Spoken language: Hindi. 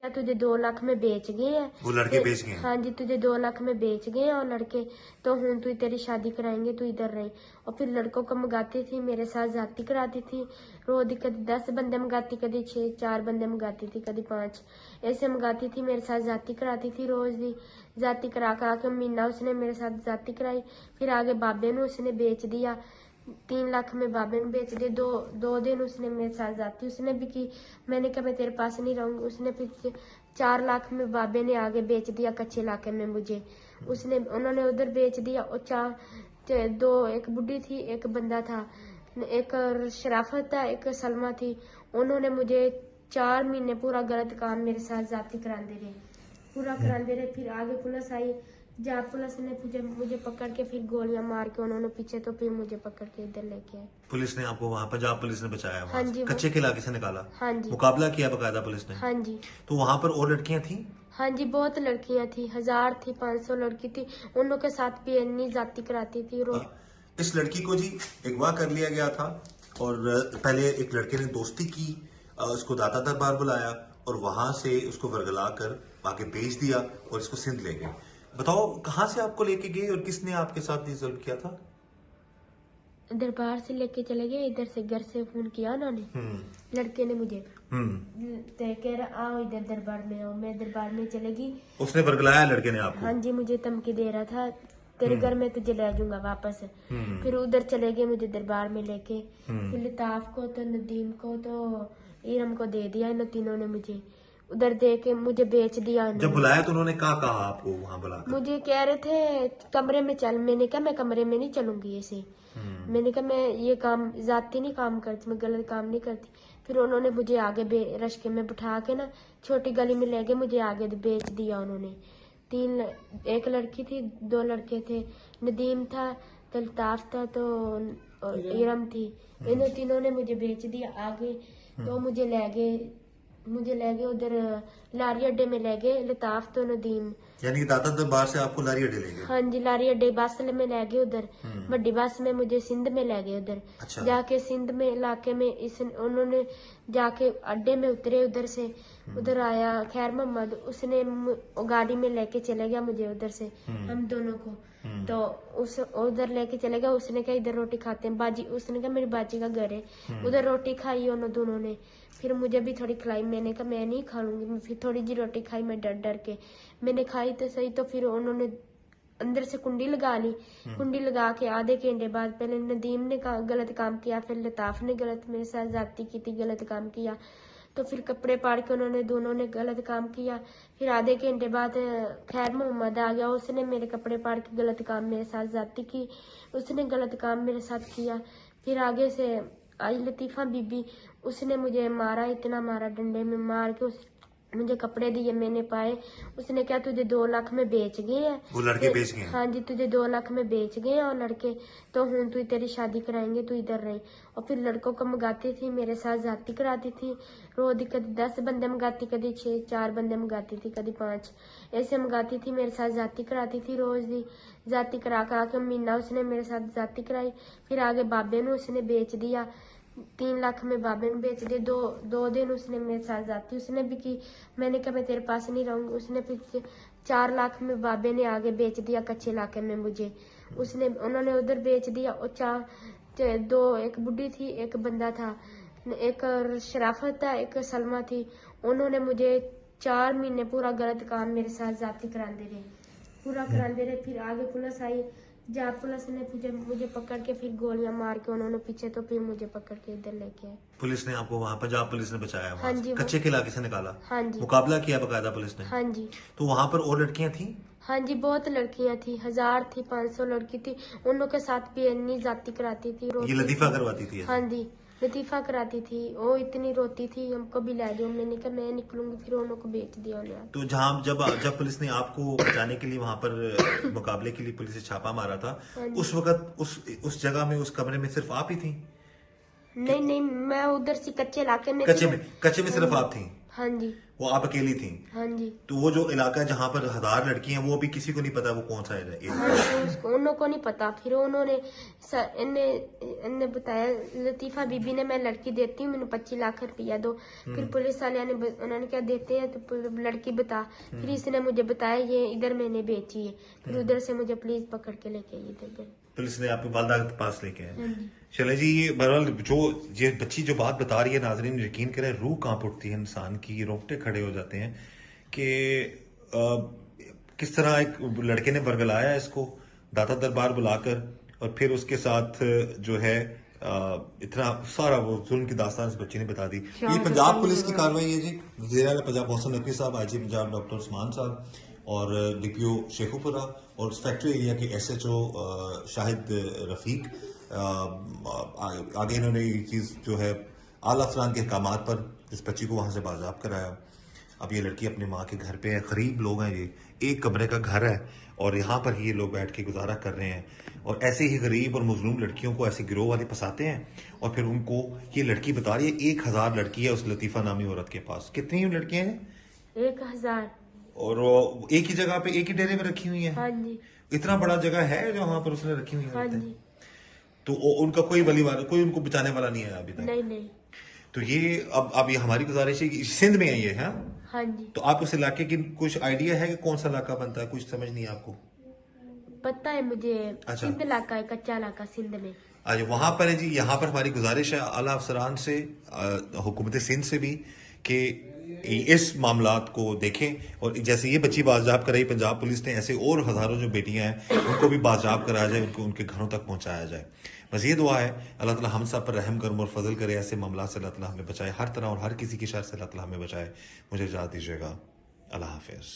तुझे 2 लाख में बेच गए हैं। वो लड़के बेच गए हैं? हाँ जी, तुझे 2 लाख में बेच गए हैं और लड़के तो हूँ तू तेरी शादी कराएंगे, तू इधर रही। और फिर लड़कों को मंगाती थी, मेरे साथ जाती कराती थी। रोज कभी 10 बंदे मंगाती, कभी 6 4 बंदे मंगाती थी, कभी 5 ऐसे मंगाती थी। मेरे साथ जाती कराती थी, रोज दी जाती करा के महीना उसने मेरे साथ जाती कराई। फिर आगे बाबे ने उसने बेच दिया, 3 लाख में बाबे ने बेच दिए। दो दिन उसने मेरे साथ जाती उसने भी की। मैंने कहा मैं तेरे पास नहीं रहूंगी। उसने फिर 4 लाख में बाबे ने आगे बेच दिया कच्चे इलाके में मुझे। उन्होंने उधर बेच दिया। और दो, एक बुढ़ी थी, एक बंदा था, एक शराफत था, एक सलमा थी। उन्होंने मुझे 4 महीने पूरा गलत काम मेरे साथ जाती कराते रहे, पूरा कराते रहे। फिर आगे पुलिस आई, जब पुलिस ने मुझे पकड़ के फिर गोलियां मार के उन्होंने पीछे, तो फिर मुझे पकड़ के इधर लेके आए। पुलिस ने आपको वहां पंजाब पुलिस ने बचाया? हाँ वहां जी, कच्चे के इलाके से निकाला? हाँ जी, मुकाबला किया बकायदा पुलिस ने? हाँ जी, तो वहां पर और लड़कियां थी? हाँ जी, बहुत लड़कियां थी, 1000 थी, 500 लड़की थी। उन लोग के साथ भी इतनी जाती कराती थी। इस लड़की को जी अगवा कर लिया गया था और पहले एक लड़के ने दोस्ती की, उसको दाता दरबार बुलाया और वहां से उसको वर्गला कर आगे बेच दिया और इसको सिंध ले गए। बताओ कहां से आपको लेके गए और किसने आपके साथ ये जुल्म किया था? दरबार से लेके चले गए, इधर से घर से फोन किया उन्होंने, लड़के ने मुझे, तो कह रहा आओ इधर दरबार में आओ। मैं दरबार में चलेगी। उसने वर्गलाया लड़के ने आपको? हाँ जी, मुझे धमकी दे रहा था, तेरे घर में तुझे ले जाऊंगा वापस। फिर उधर चले गए मुझे दरबार में लेके। फिर लिताफ को, तो नदीम को, तो इरम को दे दिया। इन तीनों ने मुझे उधर दे के मुझे बेच दिया। जब बुलाया तो उन्होंने क्या कहा आपको वहां बुलाकर? मुझे कह रहे थे कमरे में चल। मैंने कहा मैं कमरे में नहीं चलूंगी ऐसे। मैंने कहा मैं ये काम जाती नहीं काम करती, मैं गलत काम नहीं करती। फिर उन्होंने मुझे आगे रश्के में बिठा के ना छोटी गली में ले गए, मुझे आगे बेच दिया उन्होंने। एक लड़की थी, 2 लड़के थे, नदीम था, तल्ताफ था, तो इरम थी। इन तीनों ने मुझे बेच दिया आगे। तो मुझे ले गए उधर लारी अड्डे में ले गए, लताफ तो नदीम। यानी कि दाता दरबार से आपको लारी अड्डे ले गए? हाँ जी, लारी अड्डे बस में ले गए उधर, बड़ी बस में मुझे सिंध में ले गए उधर। अच्छा। जाके सिंध में इलाके में उन्होंने जाके अड्डे में उतरे। उधर से उधर आया खैर मोहम्मद, उसने गाड़ी में लेके चले गया मुझे उधर से, हम दोनों को। तो उस उधर लेके चले गया। उसने कहा इधर रोटी खाते हैं बाजी, उसने कहा मेरी बाजी का घर है। उधर रोटी खाई उन दोनों ने, फिर मुझे भी थोड़ी खिलाई। मैंने कहा मैं नहीं खा लूंगी। मैं फिर थोड़ी जी रोटी खाई, मैं डर डर के मैंने खाई तो सही। तो फिर उन्होंने अंदर से कुंडी लगा ली। कुंडी लगा के आधे घंटे बाद पहले नदीम ने गलत काम किया, फिर लताफ ने गलत मेरे साथ जाती की थी, गलत काम किया। तो फिर कपड़े पाड़ के उन्होंने दोनों ने गलत काम किया। फिर आधे घंटे बाद खैर मोहम्मद आ गया, उसने मेरे कपड़े पाड़ के गलत काम मेरे साथ जाती की, उसने गलत काम मेरे साथ किया। फिर आगे से आई लतीफा बीबी, उसने मुझे मारा, इतना मारा, डंडे में मार के मुझे कपड़े दिए, मैंने पाए। उसने क्या तुझे 2 लाख में बेच गए हैं। वो लड़के बेच गए हैं? हाँ जी, तुझे 2 लाख में बेच गए हैं और लड़के तो हूँ तू तेरी शादी कराएंगे, तू इधर रही। और फिर लड़कों को मंगाती थी, मेरे साथ जाती कराती थी। रोज कभी 10 बंदे मंगाती, कभी 6 4 बंदे मंगाती थी, कभी 5 ऐसे मंगाती थी। मेरे साथ जाती कराती थी, रोज दी जाती करा के महीना उसने मेरे साथ जाती कराई। फिर आगे बाबे ने उसने बेच दिया, 3 लाख में बाबे ने बेच दिए। दो दिन उसने मेरे साथ जाती उसने भी की। मैंने कहा मैं तेरे पास नहीं रहूंगी। उसने फिर 4 लाख में बाबे ने आगे बेच दिया कच्चे इलाके में मुझे। उन्होंने उधर बेच दिया। और दो, एक बुढ़ी थी, एक बंदा था, एक शराफत था, एक सलमा थी। उन्होंने मुझे 4 महीने पूरा गलत काम मेरे साथ जाती कराते रहे, पूरा कराते रहे। फिर आगे पुलिस आई, जब पुलिस ने मुझे पकड़ के फिर गोलियां मार के उन्होंने पीछे, तो फिर मुझे पकड़ के इधर लेके आए। पुलिस ने आपको वहां पंजाब पुलिस ने बचाया? हाँ जी, कच्चे के इलाके से निकाला? हाँ जी, मुकाबला किया बकायदा पुलिस ने? हाँ जी, तो वहां पर और लड़कियां थी? हाँ जी, बहुत लड़कियां थी, 1000 थी, 500 लड़की थी। उन लोग के साथ भी इतनी जाती कराती थी, ये लतीफा करवाती थी? हाँ जी, लतीफा कराती थी। वो इतनी रोती थी हमको भी ले जाओ। मैंने कहा मैं निकलूंगी। फिर उन लोग को बेच दिया उन्हें। तो जहां जब पुलिस ने आपको बचाने के लिए वहां पर मुकाबले के लिए पुलिस ने छापा मारा था, उस वक्त उस जगह में, उस कमरे में सिर्फ आप ही थी? नहीं, मैं उधर से कच्चे इलाके में कच्चे में सिर्फ आप थी? हाँ जी। वो आप अकेली थी? हाँ जी। तो वो जो इलाका है जहाँ पर 1000 लड़कियां, वो अभी किसी को नहीं पता वो कौन सा एरिया हाँ है? जी, उसको उन लोग को नहीं पता। फिर उन्होंने इन्हें बताया, लतीफा बीबी ने, मैं लड़की देती हूँ, मैंने 25 लाख रुपया दो। फिर पुलिस वाले ने उन्होंने क्या देते हैं, तो लड़की बता। फिर इसने मुझे बताया ये इधर मैंने बेची है। फिर उधर से मुझे पुलिस पकड़ के लेके आई इधर गए। पुलिस ने आपकी वालदा के पास लेके आए? हाँ जी। चले जी, ये बहरहाल जो ये बच्ची जो बात बता रही है, नाजरीन यकीन करें रूह कांप उठती है इंसान की, रोंगटे खड़े हो जाते हैं कि किस तरह एक लड़के ने बरगलाया इसको दाता दरबार बुलाकर, और फिर उसके साथ जो है इतना सारा वो जुल्म की दास्तान इस बच्ची ने बता दी। ये पंजाब पुलिस की कार्रवाई है जी। वज़ीर आला पंजाब मोहसिन नकवी साहब, आईजी पंजाब डॉक्टर उस्मान साहब और डीपीओ शेखुपुरा और उस फैक्ट्री एरिया के एसएचओ शाहिद रफीक, आगे इन्होंने ये चीज़ जो है आला अफसरान के अहकामात पर इस बच्ची को वहाँ से बाज़ाब कराया। अब ये लड़की अपने माँ के घर पे है, गरीब लोग हैं, ये एक कमरे का घर है और यहाँ पर ही ये लोग बैठ के गुजारा कर रहे हैं। और ऐसे ही गरीब और मजलूम लड़कियों को ऐसे गिरोह वाले फंसाते हैं और फिर उनको, ये लड़की बता रही है 1000 लड़की है उस लतीफ़ा नामी औरत के पास। कितनी लड़कियां हैं? 1000। और वो एक ही जगह पे, एक ही डेरे में रखी हुई हैं? हाँ जी। इतना बड़ा जगह है जहाँ पर उसने रखी हुई हाँ है? जी। तो उनका कोई वली वाला, कोई उनको बचाने वाला नहीं है अभी तक? नहीं नहीं। तो ये अब ये हमारी गुजारिश है कि सिंध में है ये, हाँ? हाँ जी। तो आप उस इलाके की कुछ आइडिया है कि कौन सा इलाका बनता है? कुछ समझ नहीं है आपको? पता है मुझे। अच्छा। सिंध इलाका है, कच्चा इलाका सिंध में। आज वहां पर है जी, यहाँ पर हमारी गुजारिश है आला अफसरान से, हुकूमत सिंध से भी, कि इस मामलात को देखें और जैसे ये बच्ची बाजियाब कराई पंजाब पुलिस ने, ऐसे और हजारों जो बेटियां हैं उनको भी बाजियाब कराया जाए, उनको उनके घरों तक पहुंचाया जाए। बस ये दुआ है अल्लाह ताला हम सब पर रहम करम और फजल करे, ऐसे मामला से अल्लाह ताला हमें बचाए, हर तरह और हर किसी की शर से अल्लाह ताला हमें बचाए। मुझे इजाज़त दीजिएगा, अल्लाह हाफिज़।